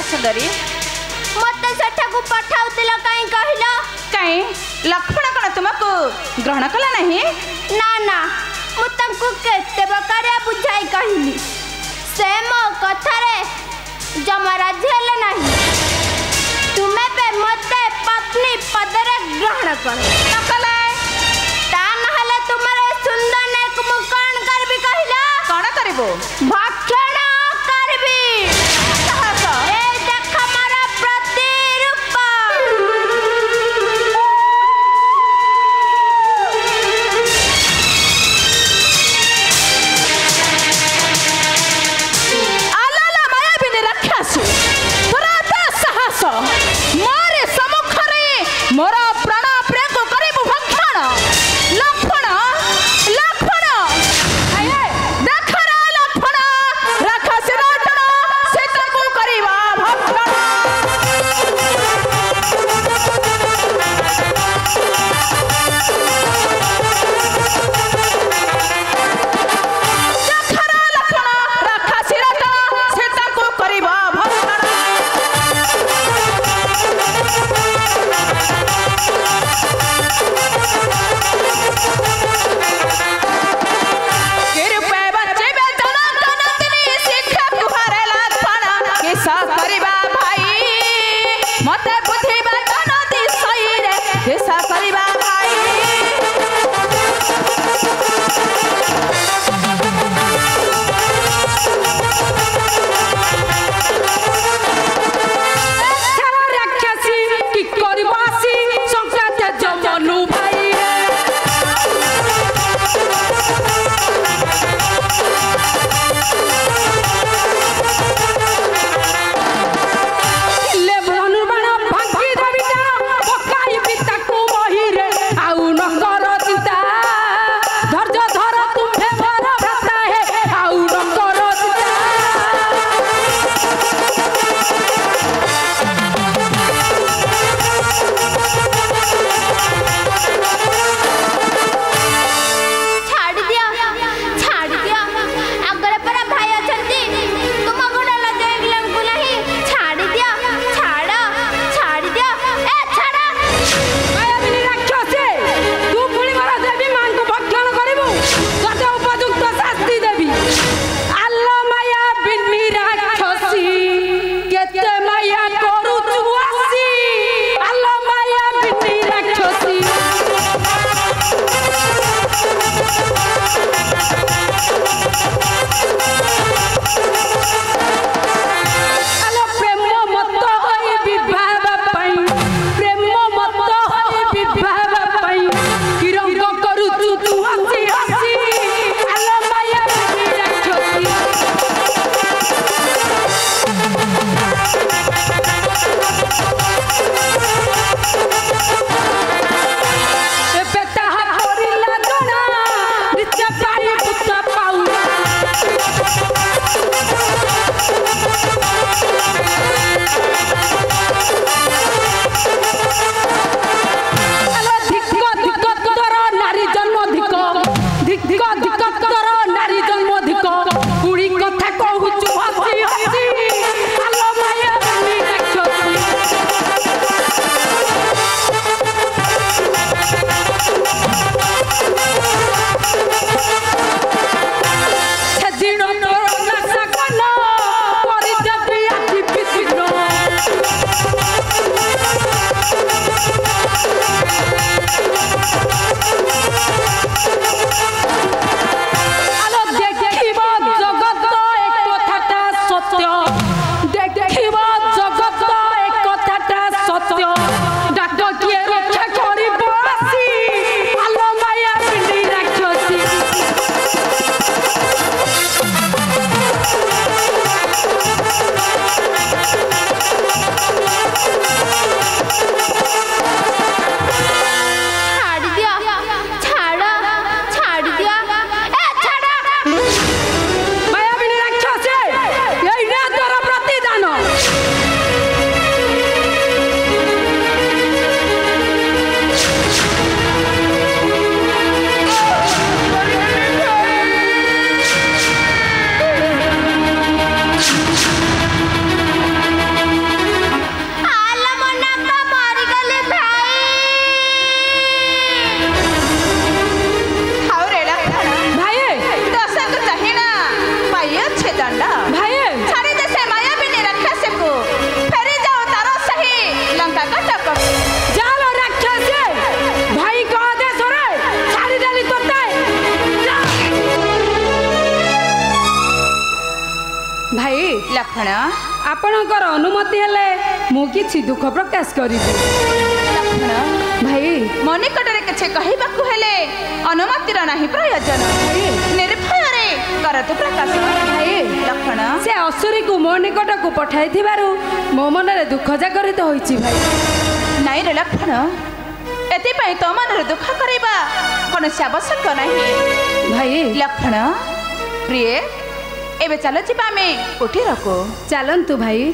आज्ञा सुंदरी मत सेठा पठाउतिला काई कहिला कहीं लक्ष्मण कौन तुमको ग्रहण कला नहीं ना ना मु तंकु केते बकारिया बुझाई कहिली से मो कथारे जमा राजी हेले नहीं तुमे पे मते पत्नी पदरे ग्रहण कर नकला ता नहले तुम्हारे सुंदर ने मु कौन करबी कहिला कौन करबो भक्षण करबी साहस ए देख मारा प्रतिरूप आलाला माया बिने रखासु तोरा ता साहस मोरे सम्मुखरे मोर प्राण प्रेम को करिबु भक्षण लक्ष्मण लक्ष्मण आये देख रे लक्ष्मण लक्षण आपणकर अनुमति हेले मु किछि दुख प्रकाश करिबि। लक्षण भाई मो निकटरे किछि कहिबाकु हेले अनुमतिर नाही प्रयोजन। निर्भय रे करतु प्रकाश। भाई लक्षण से असुरी को मो निकट को पठाई थिबारु मो मन रे दुख जागरित होइछि भाई। नाई रे लक्षण एति पई तो मन रे दुख करबा कोन आवश्यक नाही भाई। लक्षण प्रिय एबे चलो जिबा में उठी रखो। चलंतु भाई।